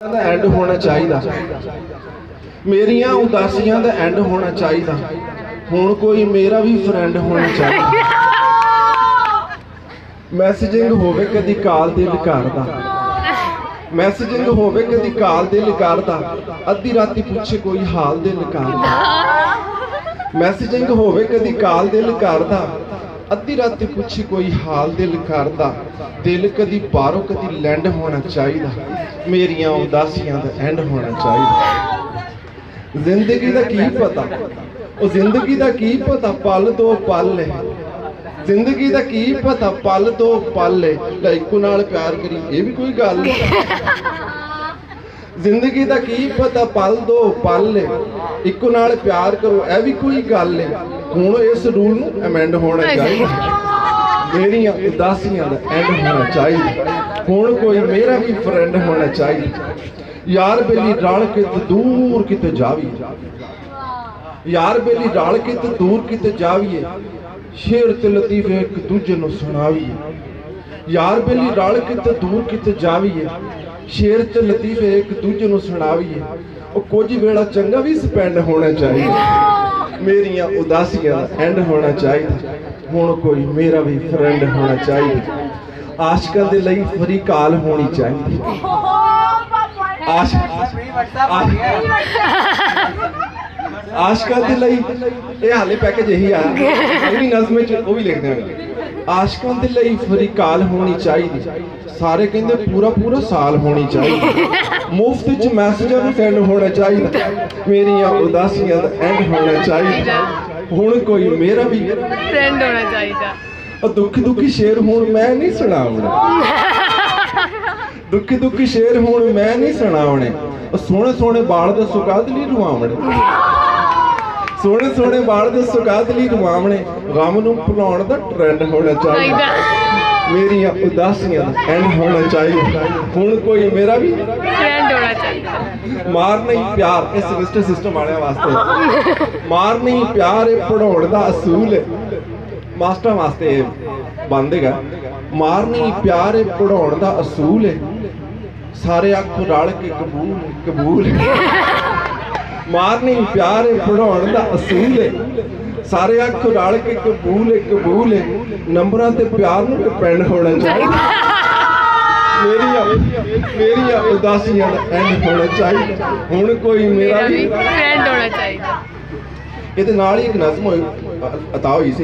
ਦਾ and ਹੋਣਾ ਚਾਹੀਦਾ। ਮੇਰੀਆਂ ਉਦਾਸੀਆਂ ਦਾ ਐਂਡ ਹੋਣਾ ਚਾਹੀਦਾ। ਹੁਣ ਕੋਈ ਮੇਰਾ ਵੀ ਫਰੈਂਡ ਹੋਣਾ ਚਾਹੀਦਾ। ਮੈਸੇਜਿੰਗ ਹੋਵੇ ਕਦੀ ਕਾਲ ਦਿਲ ਕਰਦਾ, ਮੈਸੇਜਿੰਗ ਹੋਵੇ ਕਦੀ ਕਾਲ ਦਿਲ ਕਰਦਾ, ਅੱਧੀ ਰਾਤੀ ਪੁੱਛੇ ਕੋਈ ਹਾਲ ਦਿਲ ਕਰਦਾ। ਮੈਸੇਜਿੰਗ ਹੋਵੇ ਕਦੀ ਕਾਲ ਦਿਲ ਕਰਦਾ, ਅੱਧੀ ਰਾਤੀ ਪੁੱਛੇ ਕੋਈ ਹਾਲ ਦਿਲ ਕਰਦਾ। ਦਿਲ ਕਦੀ ਬਾਹਰੋਂ ਕਦੀ ਲੈਂਡ ਹੋਣਾ ਚਾਹੀਦਾ। ਮੇਰੀਆਂ ਉਦਾਸੀਆਂ ਦਾ ਐਂਡ ਹੋਣਾ ਚਾਹੀਦਾ। ਜ਼ਿੰਦਗੀ ਦਾ ਕੀ ਪਤਾ, ਉਹ ਜ਼ਿੰਦਗੀ ਦਾ ਕੀ ਪਤਾ, ਪਲ ਦੋ ਪਲ ਹੈ। ਜ਼ਿੰਦਗੀ ਦਾ ਕੀ ਪਤਾ, ਪਲ ਦੋ ਪਲ ਹੈ। ਲਾਈਕੂ ਨਾਲ ਪਿਆਰ ਕਰੀ, ਇਹ ਵੀ ਕੋਈ ਗੱਲ ਹੈ। ਜ਼ਿੰਦਗੀ ਦਾ ਕੀ ਪਤਾ, ਪਲ ਦੋ ਪਲ ਹੈ। ਇੱਕੋ ਨਾਲ ਪਿਆਰ ਕਰੋ, ਇਹ ਵੀ ਕੋਈ ਗੱਲ ਹੈ। ਹੁਣ ਇਸ ਰੂਲ ਨੂੰ ਅਮੈਂਡ ਹੋਣਾ ਚਾਹੀਦਾ। ਮੇਰੀਆਂ ਉਦਾਸੀਆਂ ਦਾ ਐਂਡ ਹੋਣਾ ਚਾਹੀਦਾ। ਹੁਣ ਕੋਈ ਮੇਰਾ ਵੀ ਫਰੈਂਡ ਹੋਣਾ ਚਾਹੀਦਾ। ਯਾਰ ਬੇਲੀ ਰਲ ਕੇ ਦੂਰ ਕਿਤੇ ਜਾਵੀਏ, ਯਾਰ ਬੇਲੀ ਰਲ ਕੇ ਦੂਰ ਕਿਤੇ ਜਾਵੀਏ। ਸ਼ੇਰ ਤੇ ਲਤੀਫੇ ਇੱਕ ਦੂਜੇ ਨੂੰ ਸੁਣਾਵੀਏ। ਯਾਰ ਬੇਲੀ ਰਲ ਕੇ ਦੂਰ ਕਿਤੇ ਜਾਵੀਏ। ਸ਼ੇਰ ਤੇ ਲਤੀਫੇ ਇੱਕ ਦੂਜੇ ਨੂੰ ਸੁਣਾਵੀਏ। ਉਹ ਕੁਝ ਵੇਲਾ ਚੰਗਾ ਵੀ ਸਪੈਂਡ ਹੋਣਾ ਚਾਹੀਦਾ। ਮੇਰੀਆਂ ਉਦਾਸੀਆਂ ਦਾ ਐਂਡ ਹੋਣਾ ਚਾਹੀਦਾ। ਹੁਣ ਕੋਈ ਮੇਰਾ ਵੀ ਫਰੈਂਡ ਹੋਣਾ ਚਾਹੀਦਾ। ਆਸ਼ਕਾਂ ਦੇ ਲਈ ਫਰੀ ਕਾਲ ਹੋਣੀ ਚਾਹੀਦੀ। ਆਸ਼ਕਾਂ ਦੇ ਲਈ ਇਹ ਹਾਲੇ ਪੈਕੇਜ ਇਹੀ ਆ, ਜਿਹੜੀ ਨਜ਼ਮ ਵਿੱਚ ਉਹ ਵੀ ਲਿਖਦੇ ਹਾਂ। ਆਸ਼ਕਾਂ ਦੇ ਲਈ ਫਰੀ ਕਾਲ ਹੋਣੀ ਚਾਹੀਦੀ। ਸਾਰੇ ਕਹਿੰਦੇ ਪੂਰਾ ਪੂਰਾ ਸਾਲ ਹੋਣੀ ਚਾਹੀਦੀ। ਮੁਫਤ ਚ ਮੈਸੇਜਾਂ ਨੂੰ ਸੈਂਡ ਹੋਣਾ ਚਾਹੀਦਾ। ਮੇਰੀਆਂ ਉਦਾਸੀਆਂ ਦਾ ਐਂਡ ਹੋਣਾ ਚਾਹੀਦਾ। ਹੁਣ ਕੋਈ ਮੇਰਾ ਵੀ ਫਰੈਂਡ ਹੋਣਾ ਚਾਹੀਦਾ। ਉਹ ਦੁੱਖੀ ਦੁੱਖੀ ਸ਼ੇਰ ਹੁਣ ਮੈਂ ਨਹੀਂ ਸੁਣਾਉਣਾ। ਦੁੱਖੀ ਦੁੱਖੀ ਸ਼ੇਰ ਹੁਣ ਮੈਂ ਨਹੀਂ ਸੁਣਾਉਣੇ। ਉਹ ਸੋਹਣੇ ਸੋਹਣੇ ਬਾਲ ਦੇ ਸੁਗਾਦ ਲਈ ਰਵਾਵਣੇ। ਸੋਹਣੇ ਸੋਹਣੇ ਬਾਲ ਦੇ ਸੁਗਾਦ ਲਈ ਰਵਾਵਣੇ। ਗਮ ਨੂੰ ਭੁਲਾਉਣ ਦਾ ਟ੍ਰੈਂਡ ਹੋਣਾ ਚਾਹੀਦਾ। ਮੇਰੀਆਂ ਉਦਾਸੀਆਂ ਦਾ ਐਂਡ ਹੋਣਾ ਚਾਹੀਦਾ। ਹੁਣ ਕੋਈ ਮੇਰਾ ਵੀ ਫਰੈਂਡ ਹੋਣਾ ਚਾਹੀਦਾ। ਮਾਰ ਨਹੀਂ ਪਿਆਰ, ਇਹ ਸਮੈਸਟਰ ਸਿਸਟਮ ਵਾਲਿਆਂ ਵਾਸਤੇ। ਮਾਰ ਨਹੀਂ ਪਿਆਰ ਇਹ ਪੜਾਉਣ ਦਾ ਅਸੂਲ ਹੈ। ਮਾਸਟਰਾਂ ਵਾਸਤੇ ਬੰਦ ਹੈਗਾ। ਮਾਰ ਨਹੀਂ ਪਿਆਰ ਇਹ ਪੜਾਉਣ ਦਾ ਅਸੂਲ ਹੈ। ਸਾਰੇ ਆਖੋ ਰਲ ਕੇ ਕਬੂਲ ਕਬੂਲ। ਮਾਰ ਨਹੀਂ ਪਿਆਰ ਇਹ ਪੜਾਉਣ ਦਾ ਅਸੂਲ ਹੈ। ਸਾਰੇ ਆਖੋ ਰਲ ਕੇ ਕਬੂਲ ਕਬੂਲ। ਨੰਬਰਾਂ ਤੇ ਪਿਆਰ ਨੂੰ ਡਿਪੈਂਡ ਹੋਣਾ ਚਾਹੀਦਾ। ਮੇਰੀਆਂ ਉਦਾਸੀਆਂ ਦਾ ਐਂਡ ਹੋਣਾ ਚਾਹੀਦਾ। ਹੁਣ ਕੋਈ ਮੇਰਾ ਵੀ ਫਰੈਂਡ ਹੋਣਾ ਚਾਹੀਦਾ। ਇਹਦੇ ਨਾਲ ਹੀ ਇੱਕ ਨਜ਼ਮ ਹੋਈ ਅਤਾ ਹੋਈ ਸੀ।